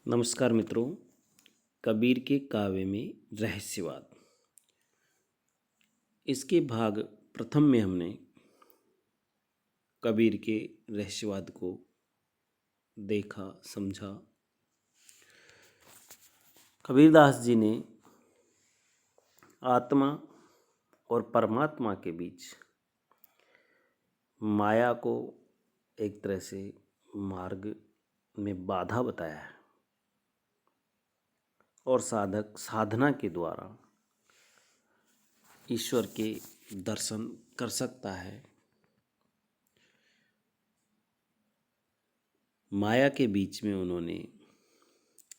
नमस्कार मित्रों। कबीर के काव्य में रहस्यवाद, इसके भाग प्रथम में हमने कबीर के रहस्यवाद को देखा, समझा। कबीरदास जी ने आत्मा और परमात्मा के बीच माया को एक तरह से मार्ग में बाधा बताया है और साधक साधना के द्वारा ईश्वर के दर्शन कर सकता है। माया के बीच में उन्होंने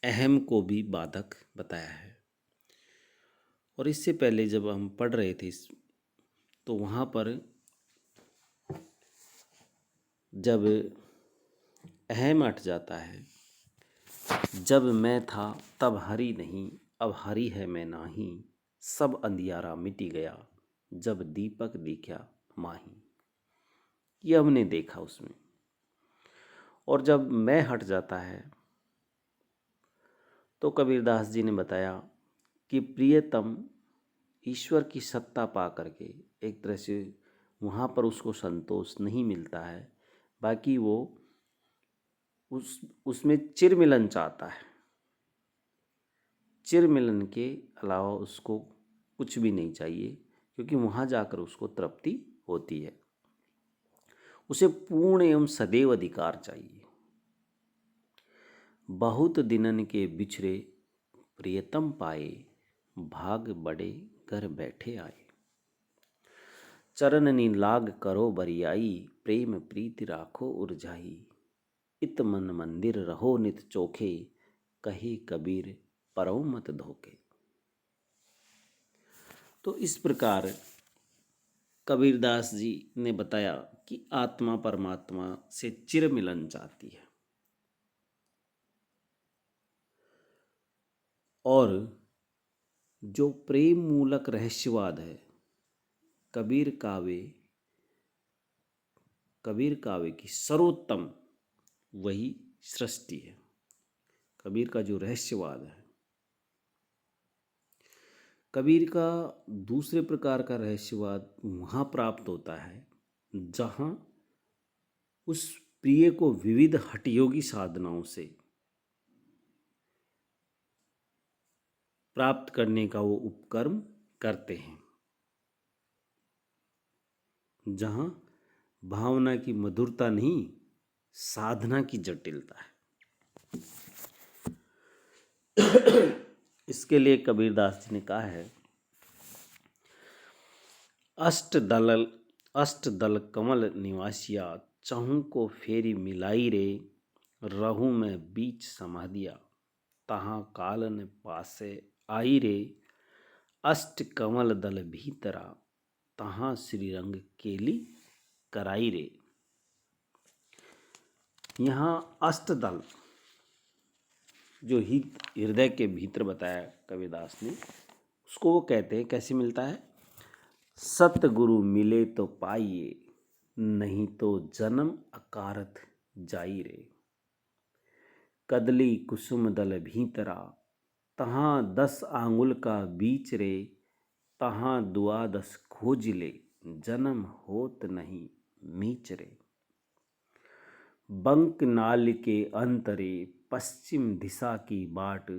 अहम को भी बाधक बताया है। और इससे पहले जब हम पढ़ रहे थे तो वहाँ पर जब अहम हट जाता है, जब मैं था तब हरि नहीं, अब हरि है मैं नाही, सब अंधियारा मिटी गया, जब दीपक दिखा माही। ये हमने देखा उसमें। और जब मैं हट जाता है तो कबीरदास जी ने बताया कि प्रियतम ईश्वर की सत्ता पा करके एक तरह से वहाँ पर उसको संतोष नहीं मिलता है, बाकी वो उसमें चिर मिलन चाहता है। चिर मिलन के अलावा उसको कुछ भी नहीं चाहिए, क्योंकि वहाँ जाकर उसको तृप्ति होती है। उसे पूर्ण एवं सदैव अधिकार चाहिए। बहुत दिनन के बिछड़े प्रियतम पाए, भाग बड़े घर बैठे आए। चरण नी लाग करो बरियाई, प्रेम प्रीति राखो उरझाई। इत मन मंदिर रहो नित चोखे, कहे कबीर परौ मत धोखे। तो इस प्रकार कबीरदास जी ने बताया कि आत्मा परमात्मा से चिर मिलन चाहती है। और जो प्रेम मूलक रहस्यवाद है, कबीर काव्य की सर्वोत्तम वही सृष्टि है। कबीर का जो रहस्यवाद है, कबीर का दूसरे प्रकार का रहस्यवाद वहाँ प्राप्त होता है जहाँ उस प्रिय को विविध हठयोगी साधनाओं से प्राप्त करने का वो उपक्रम करते हैं, जहाँ भावना की मधुरता नहीं, साधना की जटिलता है। इसके लिए कबीरदास जी ने कहा है, अष्ट दल कमल निवासिया, चहु को फेरी मिलाई रे, रहूं मैं बीच समाधिया, तहाँ कालन पासे आई रे। अष्ट कमल दल भीतरा, तहाँ श्रीरंग केली कराई रे। यहाँ अष्टदल जो ही हृदय के भीतर बताया कबीरदास ने, उसको वो कहते हैं कैसे मिलता है। सतगुरु मिले तो पाइए, नहीं तो जन्म अकारथ जाई रे। कदली कुसुम दल भीतरा, तहाँ 10 आंगुल का बीच रे, तहाँ द्वादश खोज ले, जन्म होत नहीं मीच रे। बंक नाल के अंतरे, पश्चिम दिशा की बाट,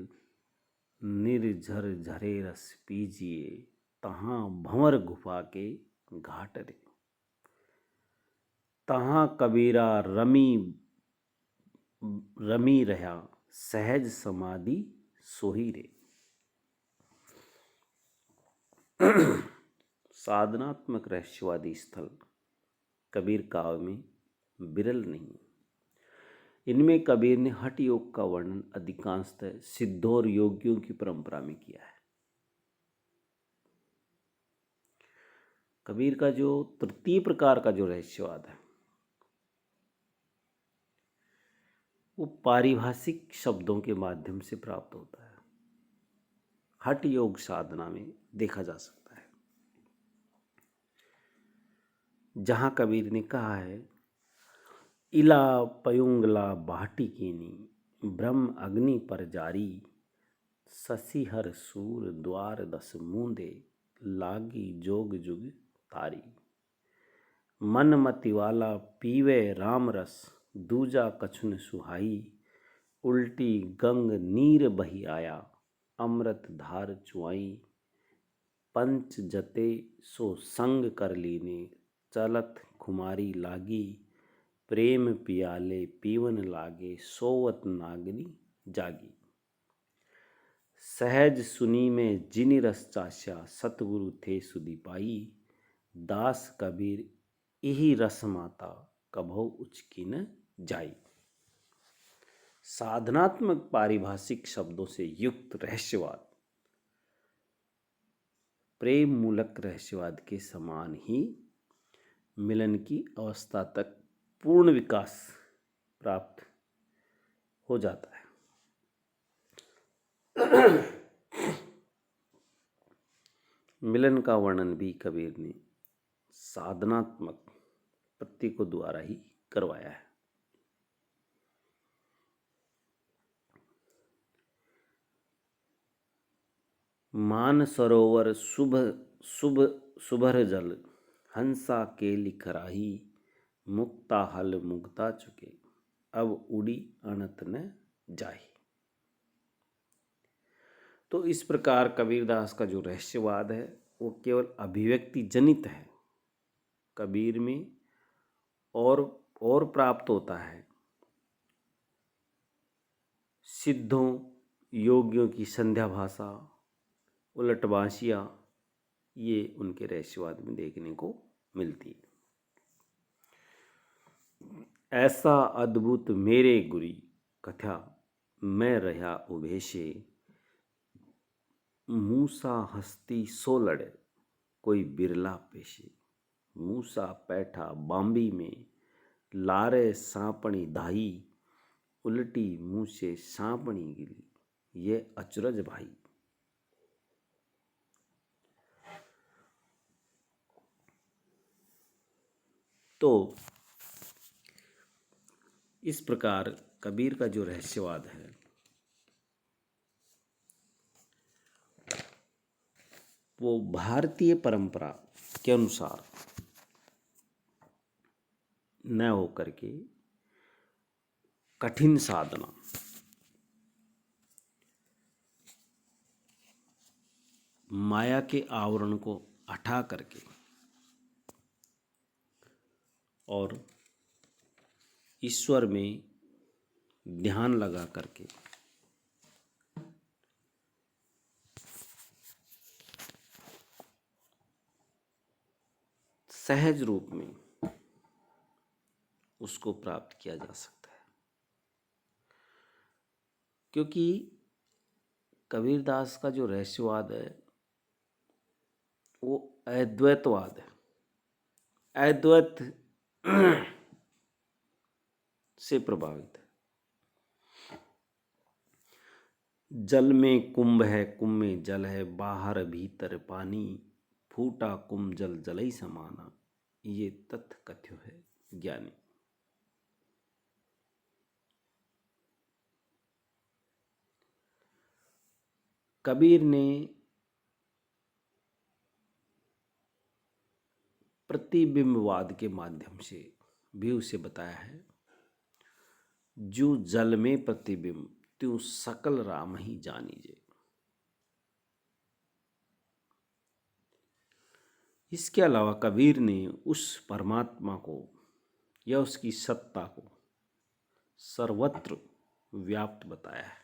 निर्झर झरे रस पीजिए, तहाँ भंवर गुफा के घाट रे। तहाँ कबीरा रमी रहा, सहज समाधि सोही रे। साधनात्मक रहस्यवादी स्थल कबीर काव्य में विरल नहीं। इनमें कबीर ने हठ योग का वर्णन अधिकांशतः सिद्धों और योगियों की परंपरा में किया है। कबीर का जो तृतीय प्रकार का जो रहस्यवाद है, वो पारिभाषिक शब्दों के माध्यम से प्राप्त होता है। हठ योग साधना में देखा जा सकता है, जहाँ कबीर ने कहा है, इला पयुंगला बाटी कीनी, ब्रह्म अग्नि पर जारी, शशिहर सूर द्वार दस मूंदे, लागी जोग जुग तारी। मन मति वाला पीवे राम रस, दूजा कछुन सुहाई। उल्टी गंग नीर बही आया, अमृत धार चुआई। पंच जते सो संग कर लीने, चलत खुमारी लागी। प्रेम पियाले पीवन लागे, सोवत नागनी जागी। सहज सुनी में जिनि रस चाशा, सतगुरु थे सुधि पाई। दास कबीर इही रस माता, कभो उचकी न जाई। साधनात्मक पारिभाषिक शब्दों से युक्त रहस्यवाद प्रेम मूलक रहस्यवाद के समान ही मिलन की अवस्था तक पूर्ण विकास प्राप्त हो जाता है। मिलन का वर्णन भी कबीर ने साधनात्मक प्रतीकों द्वारा ही करवाया है। मान सरोवर शुभ शुभ सुभर जल, हंसा के लिखराही। मुक्ता हल मुक्ता चुके, अब उड़ी अनत न जाही। तो इस प्रकार कबीरदास का जो रहस्यवाद है वो केवल अभिव्यक्ति जनित है। कबीर में और प्राप्त होता है। सिद्धों योगियों की संध्या भाषा, उलटबांसियाँ, ये उनके रहस्यवाद में देखने को मिलती है। ऐसा अद्भुत मेरे गुरी कथा, मैं रहा उभेशे। मूसा हस्ती सो लड़े, कोई बिरला पेशे। मूसा पैठा बांबी में, लारे सांपणी धाई। उल्टी मुँह से सांपणी गिरी, ये अचरज भाई। तो इस प्रकार कबीर का जो रहस्यवाद है वो भारतीय परंपरा के अनुसार न होकर के कठिन साधना, माया के आवरण को हटा करके और ईश्वर में ध्यान लगा करके सहज रूप में उसको प्राप्त किया जा सकता है। क्योंकि कबीरदास का जो रहस्यवाद है वो अद्वैतवाद है। अद्वैत से प्रभावित है। जल में कुंभ है, कुंभ में जल है, बाहर भीतर पानी। फूटा कुंभ जल जलई समाना, ये तथ्य कथ्य है ज्ञानी। कबीर ने प्रतिबिंबवाद के माध्यम से भी उसे बताया है। जो जल में प्रतिबिंब, त्यों सकल राम ही जानीजे। इसके अलावा कबीर ने उस परमात्मा को या उसकी सत्ता को सर्वत्र व्याप्त बताया है।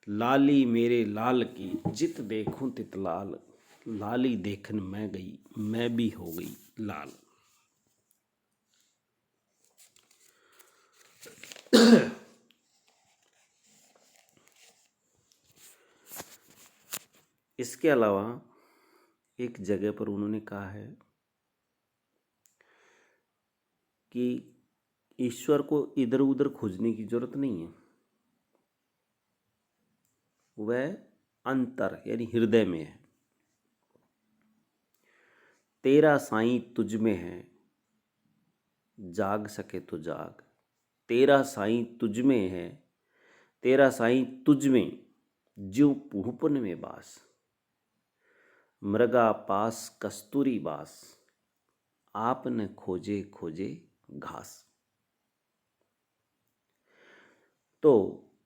लाली मेरे लाल की, जित देखूं तित लाल। लाली देखन मैं गई, मैं भी हो गई लाल। इसके अलावा एक जगह पर उन्होंने कहा है कि ईश्वर को इधर उधर खोजने की जरूरत नहीं है, वह अंतर यानी हृदय में है। तेरा साईं तुझ में है, जाग सके तो जाग। तेरा साईं तुझ में है, तेरा साईं तुझ में ज्यों पूपन में बास, मृगा पास कस्तूरी बास, आपने खोजे खोजे घास। तो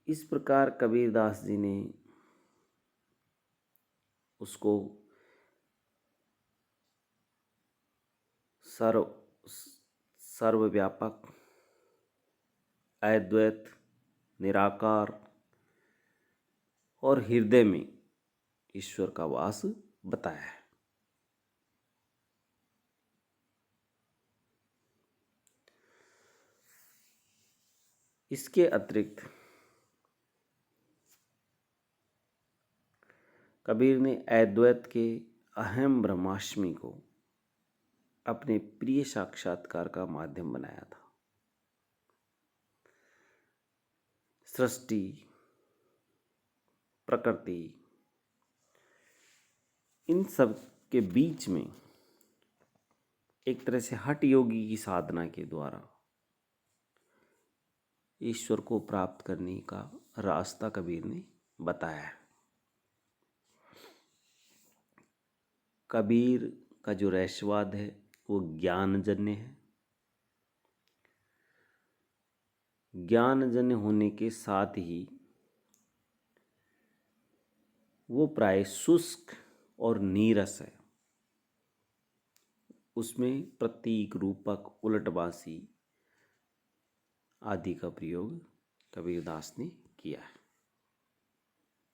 इस प्रकार कबीरदास जी ने उसको सर्वव्यापक, अद्वैत, निराकार और हृदय में ईश्वर का वास बताया है। इसके अतिरिक्त कबीर ने अद्वैत के अहम ब्रह्मास्मि को अपने प्रिय साक्षात्कार का माध्यम बनाया था। सृष्टि, प्रकृति, इन सब के बीच में एक तरह से हठ योगी की साधना के द्वारा ईश्वर को प्राप्त करने का रास्ता कबीर ने बताया है। कबीर का जो रहस्यवाद है वो ज्ञानजन्य है। ज्ञानजन्य होने के साथ ही वो प्राय शुष्क और नीरस है। उसमें प्रतीक, रूपक, उलटबासी आदि का प्रयोग कबीरदास ने किया है।